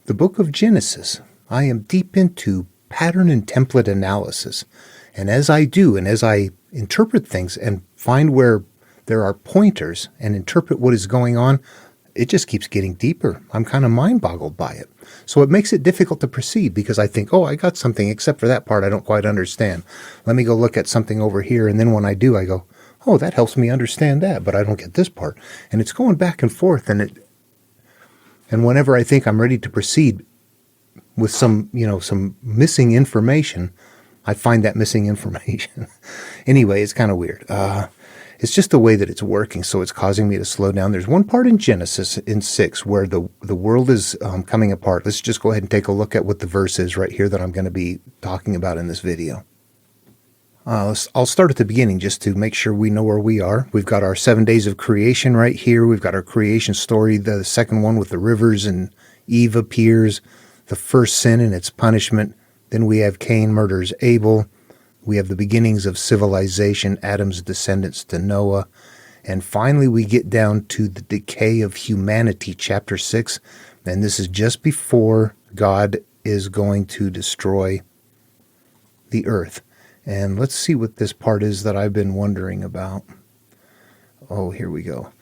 The book of Genesis. I am deep into pattern and template analysis. And as I do, and as I interpret things and find where there are pointers and interpret what is going on, it just keeps getting deeper. I'm kind of mind-boggled by it. So it makes it difficult to proceed because I think, oh, I got something, except for that part I don't quite understand. Let me go look at something over here. And then when I do, I go, oh, that helps me understand that, but I don't get this part. And it's going back and forth. And whenever I think I'm ready to proceed with some missing information, I find that missing information. Anyway, it's kind of weird. It's just the way that it's working, so it's causing me to slow down. There's one part in Genesis in 6 where the world is coming apart. Let's just go ahead and take a look at what the verse is right here that I'm going to be talking about in this video. I'll start at the beginning just to make sure we know where we are. We've got our 7 days of creation right here. We've got our creation story, the second one with the rivers and Eve appears, the first sin and its punishment. Then we have Cain murders Abel. We have the beginnings of civilization, Adam's descendants to Noah. And finally, we get down to the decay of humanity, chapter 6. And this is just before God is going to destroy the earth. And let's see what this part is that I've been wondering about. Oh, here we go.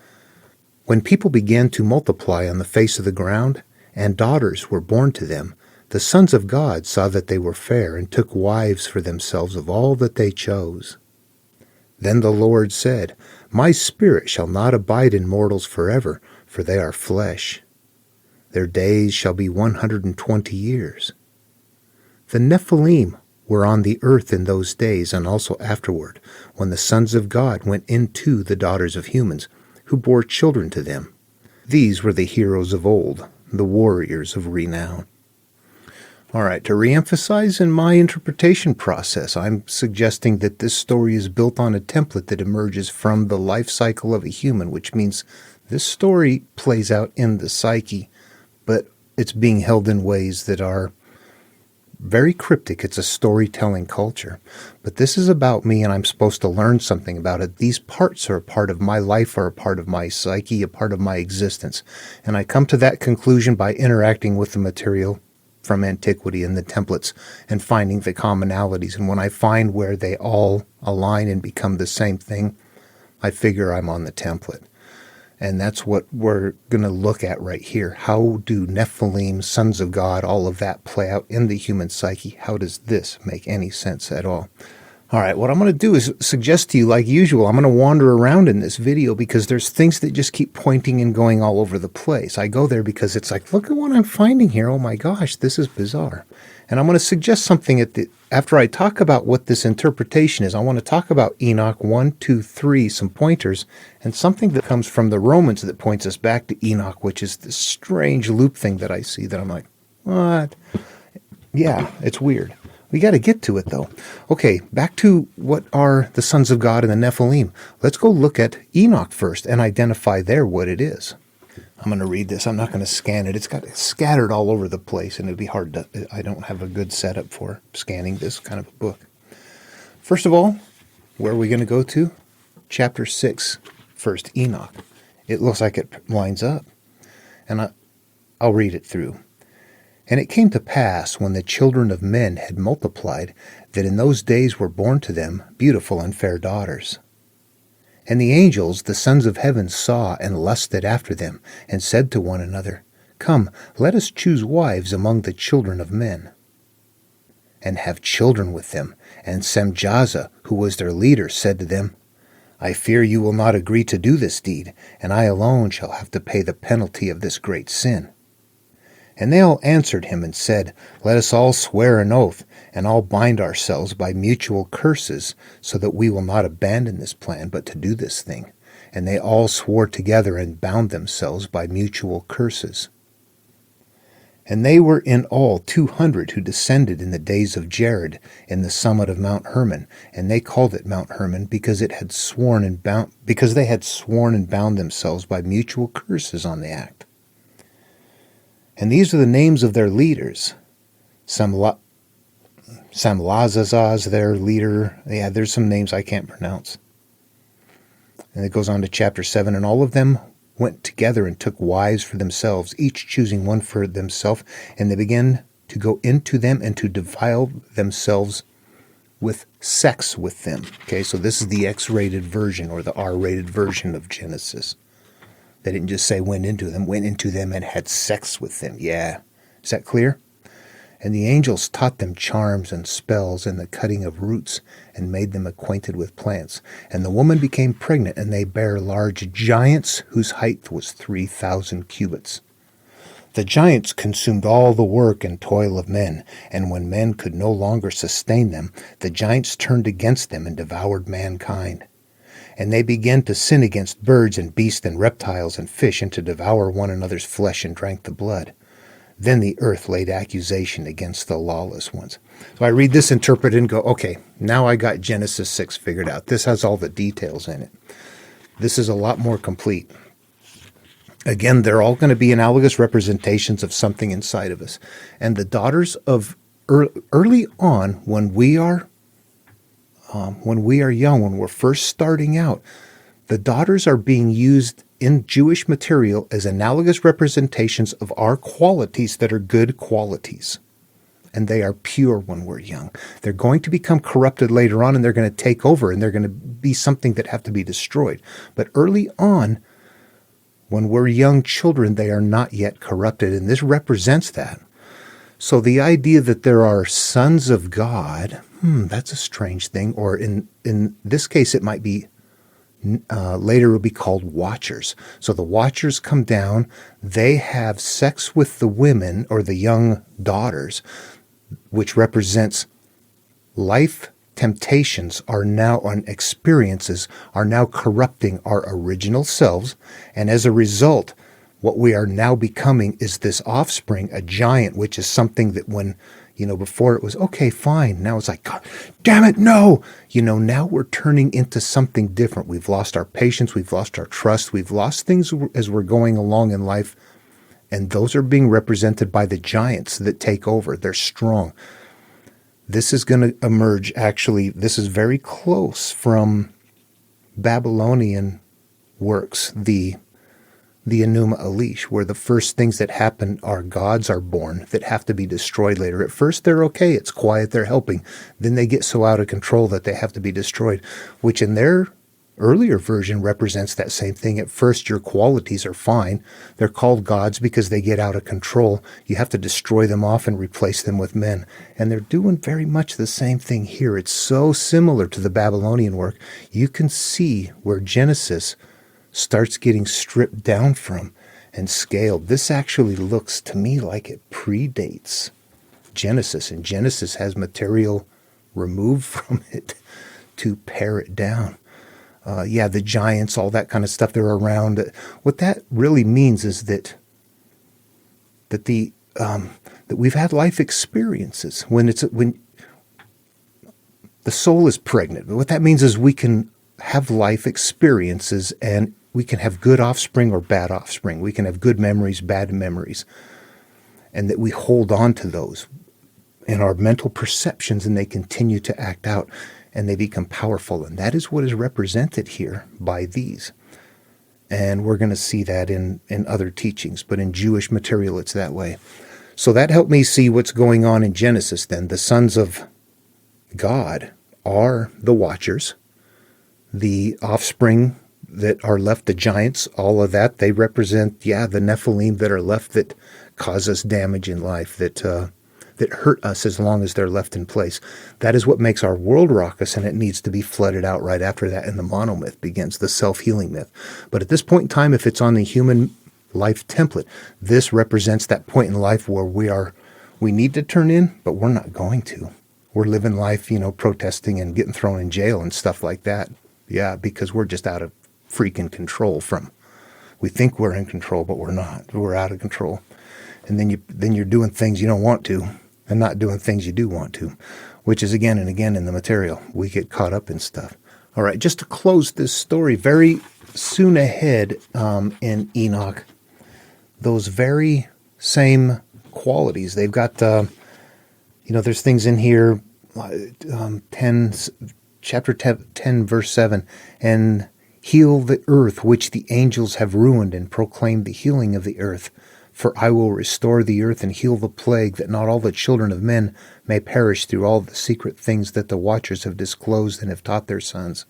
When people began to multiply on the face of the ground, and daughters were born to them, the sons of God saw that they were fair, and took wives for themselves of all that they chose. Then the Lord said, My spirit shall not abide in mortals forever, for they are flesh. Their days shall be 120 years. The Nephilim were on the earth in those days, and also afterward, when the sons of God went into the daughters of humans, who bore children to them. These were the heroes of old, the warriors of renown. All right, to reemphasize in my interpretation process, I'm suggesting that this story is built on a template that emerges from the life cycle of a human, which means this story plays out in the psyche, but it's being held in ways that are very cryptic. It's a storytelling culture. But this is about me, and I'm supposed to learn something about it. These parts are a part of my life, are a part of my psyche, a part of my existence. And I come to that conclusion by interacting with the material from antiquity and the templates and finding the commonalities. And when I find where they all align and become the same thing, I figure I'm on the template. And that's what we're going to look at right here. How do Nephilim, sons of God, all of that play out in the human psyche? How does this make any sense at all? All right, what I'm going to do is suggest to you, like usual, I'm going to wander around in this video because there's things that just keep pointing and going all over the place. I go there because it's like, look at what I'm finding here. Oh my gosh, this is bizarre. And I'm going to suggest something after I talk about what this interpretation is. I want to talk about Enoch 1, 2, 3, some pointers, and something that comes from the Romans that points us back to Enoch, which is this strange loop thing that I see that I'm like, what? Yeah, it's weird. We got to get to it, though. Okay, back to what are the sons of God and the Nephilim. Let's go look at Enoch first and identify there what it is. I'm going to read this. I'm not going to scan it. It's got scattered all over the place, and it'd be hard to... I don't have a good setup for scanning this kind of a book. First of all, where are we going to go to? Chapter 6, first, Enoch. It looks like it lines up, and I'll read it through. And it came to pass, when the children of men had multiplied, that in those days were born to them beautiful and fair daughters. And the angels, the sons of heaven, saw and lusted after them, and said to one another, Come, let us choose wives among the children of men, and have children with them. And Semjaza, who was their leader, said to them, I fear you will not agree to do this deed, and I alone shall have to pay the penalty of this great sin. And they all answered him and said, Let us all swear an oath, and all bind ourselves by mutual curses, so that we will not abandon this plan, but to do this thing. And they all swore together and bound themselves by mutual curses. And they were in all 200 who descended in the days of Jared in the summit of Mount Hermon, and they called it Mount Hermon because they had sworn and bound themselves by mutual curses on the act. And these are the names of their leaders. Samlazazaz, their leader. Yeah, there's some names I can't pronounce. And it goes on to chapter 7. And all of them went together and took wives for themselves, each choosing one for themselves, and they began to go into them and to defile themselves with sex with them. Okay, so this is the X-rated version or the R-rated version of Genesis. They didn't just say went into them and had sex with them. Yeah. Is that clear? And the angels taught them charms and spells and the cutting of roots and made them acquainted with plants. And the woman became pregnant, and they bare large giants whose height was 3,000 cubits. The giants consumed all the work and toil of men, and when men could no longer sustain them, the giants turned against them and devoured mankind. And they began to sin against birds and beasts and reptiles and fish, and to devour one another's flesh and drank the blood. Then the earth laid accusation against the lawless ones. So I read this, interpret it, and go, okay, now I got Genesis 6 figured out. This has all the details in it. This is a lot more complete. Again, they're all going to be analogous representations of something inside of us. And the daughters of early on, when we are young, when we're first starting out, the daughters are being used in Jewish material as analogous representations of our qualities that are good qualities. And they are pure when we're young. They're going to become corrupted later on, and they're going to take over, and they're going to be something that have to be destroyed. But early on, when we're young children, they are not yet corrupted, and this represents that. So the idea that there are sons of God, that's a strange thing. Or in this case, it might be, later it will be called watchers. So the watchers come down, they have sex with the women or the young daughters, which represents life temptations are now on experiences are now corrupting our original selves. And as a result, what we are now becoming is this offspring, a giant, which is something that when, before it was, okay, fine. Now it's like, God, damn it, no. Now we're turning into something different. We've lost our patience. We've lost our trust. We've lost things as we're going along in life. And those are being represented by the giants that take over. They're strong. This is going to emerge, actually, this is very close from Babylonian works, the Enuma Elish, where the first things that happen are gods are born that have to be destroyed later. At first, they're okay. It's quiet. They're helping. Then they get so out of control that they have to be destroyed, which in their earlier version represents that same thing. At first, your qualities are fine. They're called gods because they get out of control. You have to destroy them off and replace them with men. And they're doing very much the same thing here. It's so similar to the Babylonian work. You can see where Genesis starts getting stripped down from and scaled. This actually looks to me like it predates Genesis, and Genesis has material removed from it to pare it down. The giants, all that kind of stuff, they're around. What that really means is that we've had life experiences when the soul is pregnant. But what that means is we can have life experiences, and we can have good offspring or bad offspring. We can have good memories, bad memories, and that we hold on to those in our mental perceptions, and they continue to act out. And they become powerful. And that is what is represented here by these. And we're going to see that in other teachings. But in Jewish material, it's that way. So that helped me see what's going on in Genesis then. The sons of God are the watchers. The offspring that are left, the giants, all of that, they represent, the Nephilim that are left that cause us damage in life, that hurt us as long as they're left in place. That is what makes our world raucous, and it needs to be flooded out right after that, and the monomyth begins, the self-healing myth. But at this point in time, if it's on the human life template, this represents that point in life where we need to turn in, but we're not going to. We're living life, protesting and getting thrown in jail and stuff like that. Yeah, because we're just out of freaking control we think we're in control, but we're not. We're out of control. And then you're doing things you don't want to, and not doing things you do want to, which is again and again in the material. We get caught up in stuff. All right, just to close this story, very soon ahead in Enoch, those very same qualities. They've got, there's things in here, chapter 10, verse 7, and Heal the earth which the angels have ruined, and proclaim the healing of the earth. For I will restore the earth and heal the plague, that not all the children of men may perish through all the secret things that the watchers have disclosed and have taught their sons.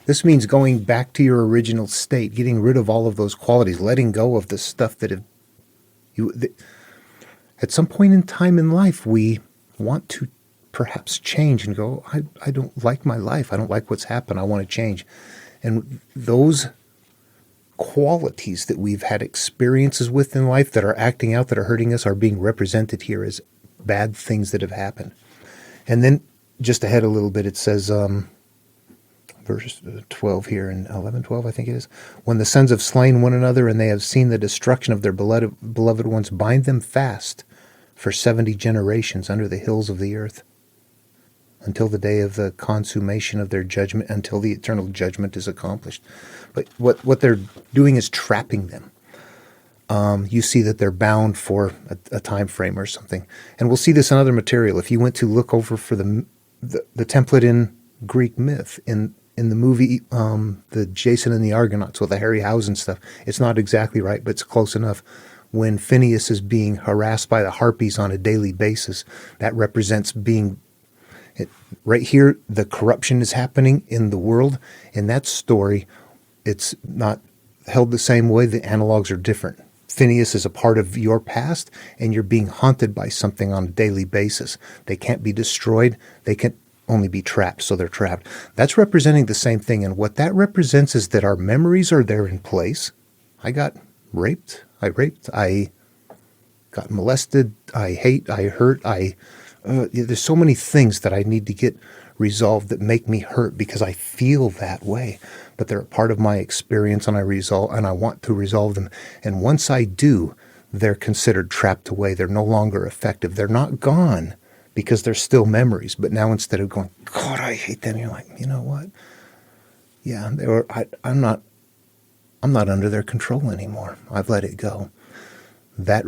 This means going back to your original state, getting rid of all of those qualities, letting go of the stuff that at some point in time in life, we want to perhaps change and go, I don't like my life. I don't like what's happened. I want to change. And those qualities that we've had experiences with in life that are acting out, that are hurting us, are being represented here as bad things that have happened. And then just ahead a little bit, it says, verse 12 here in 11:12, I think it is, when the sons have slain one another and they have seen the destruction of their beloved ones, bind them fast for 70 generations under the hills of the earth, until the day of the consummation of their judgment, until the eternal judgment is accomplished. But what they're doing is trapping them. You see that they're bound for a time frame or something. And we'll see this in other material. If you went to look over for the template in Greek myth, in the movie, the Jason and the Argonauts with the Harryhausen stuff, it's not exactly right, but it's close enough. When Phineas is being harassed by the harpies on a daily basis, that represents being... right here, the corruption is happening in the world. In that story, it's not held the same way. The analogs are different. Phineas is a part of your past, and you're being haunted by something on a daily basis. They can't be destroyed. They can only be trapped, so they're trapped. That's representing the same thing, and what that represents is that our memories are there in place. I got raped. I got molested. I hate. I hurt. There's so many things that I need to get resolved that make me hurt because I feel that way. But they're a part of my experience, and I want to resolve them. And once I do, they're considered trapped away. They're no longer effective. They're not gone because they're still memories. But now instead of going, God, I hate them, you're like, you know what? Yeah, I'm not under their control anymore. I've let it go. That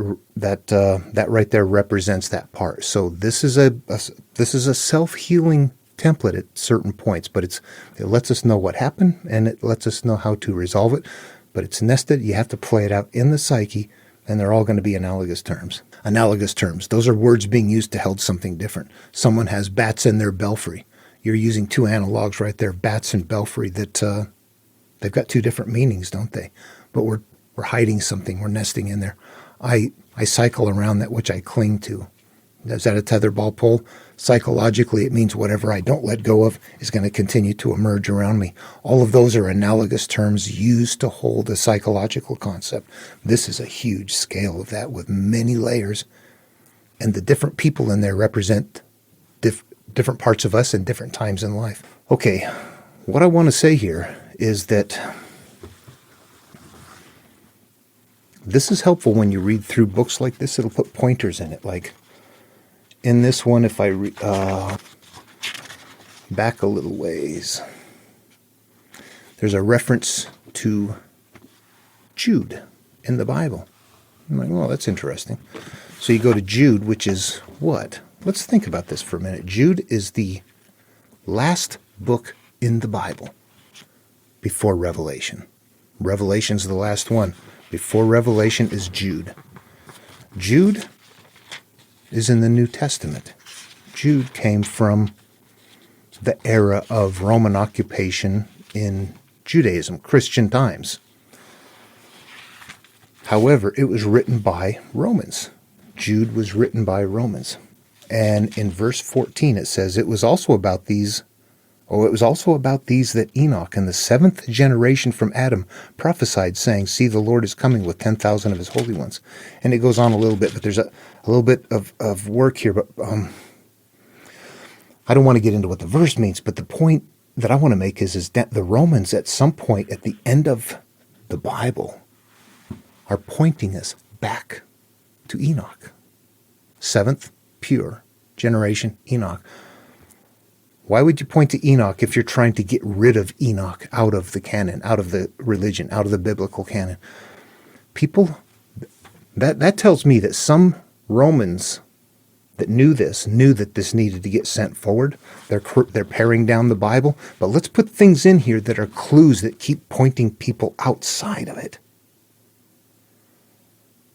right there represents that part. So this is a self-healing template at certain points, but it lets us know what happened, and it lets us know how to resolve it. But it's nested. You have to play it out in the psyche, and they're all going to be analogous terms. Analogous terms. Those are words being used to herald something different. Someone has bats in their belfry. You're using two analogs right there, bats and belfry, that they've got two different meanings, don't they? But we're hiding something. We're nesting in there. I cycle around that which I cling to. Is that a tetherball pole? Psychologically, it means whatever I don't let go of is going to continue to emerge around me. All of those are analogous terms used to hold a psychological concept. This is a huge scale of that with many layers. And the different people in there represent different parts of us in different times in life. Okay, what I want to say here is that this is helpful when you read through books like this. It'll put pointers in it. Like in this one, if I back a little ways, there's a reference to Jude in the Bible. I'm like, well, that's interesting. So you go to Jude, which is what? Let's think about this for a minute. Jude is the last book in the Bible before Revelation. Revelation's the last one. Before Revelation is Jude. Jude is in the New Testament. Jude came from the era of Roman occupation in Judaism, Christian times. However, it was written by Romans. Jude was written by Romans. And in verse 14 it says, it was also about these that Enoch in the seventh generation from Adam prophesied, saying, see, the Lord is coming with 10,000 of his holy ones. And it goes on a little bit, but there's a little bit of work here. But I don't want to get into what the verse means, but the point that I want to make is that the Romans at some point at the end of the Bible are pointing us back to Enoch. Seventh pure generation, Enoch. Why would you point to Enoch if you're trying to get rid of Enoch out of the canon, out of the religion, out of the biblical canon? People, that tells me that some Romans that knew that this needed to get sent forward. They're paring down the Bible, but let's put things in here that are clues that keep pointing people outside of it.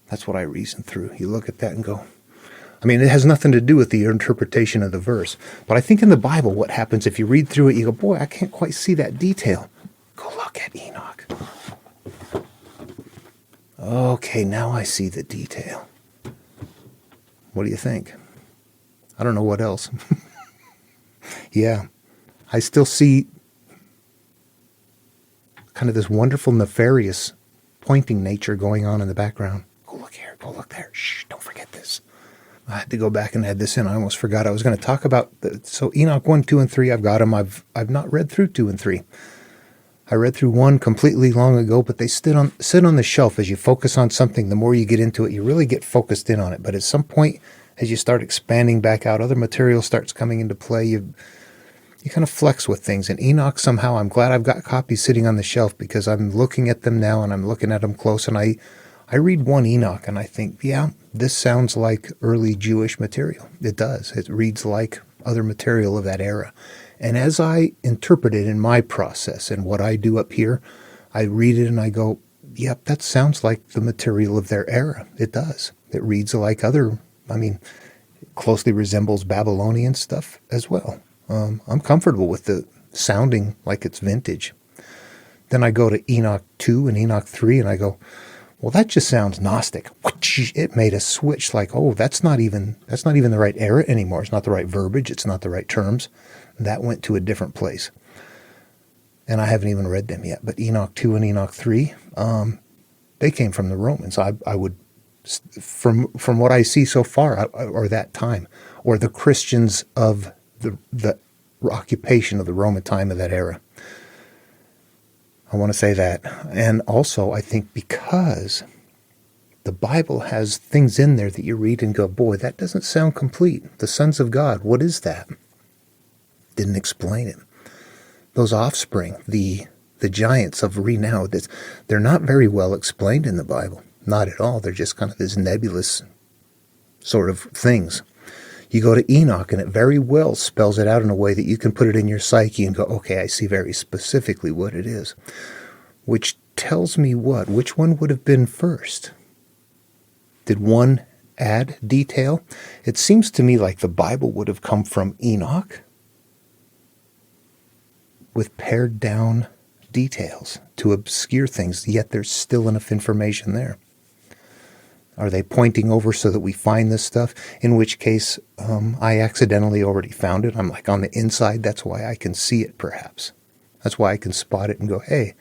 That's what I reason through. You look at that and go, I mean, it has nothing to do with the interpretation of the verse. But I think in the Bible, what happens if you read through it, you go, boy, I can't quite see that detail. Go look at Enoch. Okay, now I see the detail. What do you think? I don't know what else. Yeah, I still see kind of this wonderful, nefarious pointing nature going on in the background. Go look here, go look there. Shh, don't forget this. I had to go back and add this in. I almost forgot I was going to talk about so Enoch 1, 2, and 3, I've got them. I've not read through 2 and 3. I read through 1 completely long ago, but they sit on the shelf. As you focus on something, the more you get into it, you really get focused in on it. But at some point, as you start expanding back out, other material starts coming into play. You kind of flex with things. And Enoch, somehow, I'm glad I've got copies sitting on the shelf, because I'm looking at them now and I'm looking at them close. And I read 1 Enoch and I think, yeah, this sounds like early Jewish material. It does. It reads like other material of that era. And as I interpret it in my process and what I do up here, I read it and I go, yep, that sounds like the material of their era. It does. It reads like closely resembles Babylonian stuff as well. I'm comfortable with the sounding like it's vintage. Then I go to Enoch 2 and Enoch 3 and I go, well, that just sounds Gnostic. It made a switch like, oh, that's not even the right era anymore. It's not the right verbiage. It's not the right terms. That went to a different place. And I haven't even read them yet. But Enoch 2 and Enoch 3, they came from the Romans. I would, from what I see so far, or that time, or the Christians of the occupation of the Roman time of that era. I want to say that. And also, I think because the Bible has things in there that you read and go, boy, that doesn't sound complete. The sons of God, what is that? Didn't explain it. Those offspring, the giants of renown, they're not very well explained in the Bible. Not at all. They're just kind of these nebulous sort of things. You go to Enoch, and it very well spells it out in a way that you can put it in your psyche and go, okay, I see very specifically what it is. Which tells me what? Which one would have been first? Did one add detail? It seems to me like the Bible would have come from Enoch with pared down details to obscure things, yet there's still enough information there. Are they pointing over so that we find this stuff? In which case, I accidentally already found it. I'm like on the inside. That's why I can see it, perhaps. That's why I can spot it and go, hey,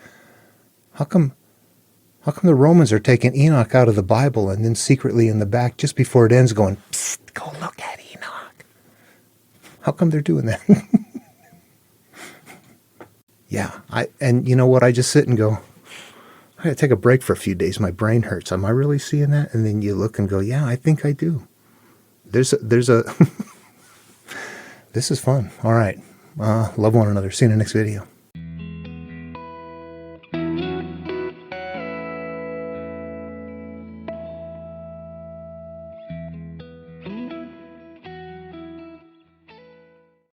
how come the Romans are taking Enoch out of the Bible and then secretly in the back, just before it ends, going, psst, go look at Enoch? How come they're doing that? Yeah. And you know what? I just sit and go, I gotta take a break for a few days. My brain hurts. Am I really seeing that? And then you look and go, yeah, I think I do. There's a this is fun. All right. Love one another. See you in the next video.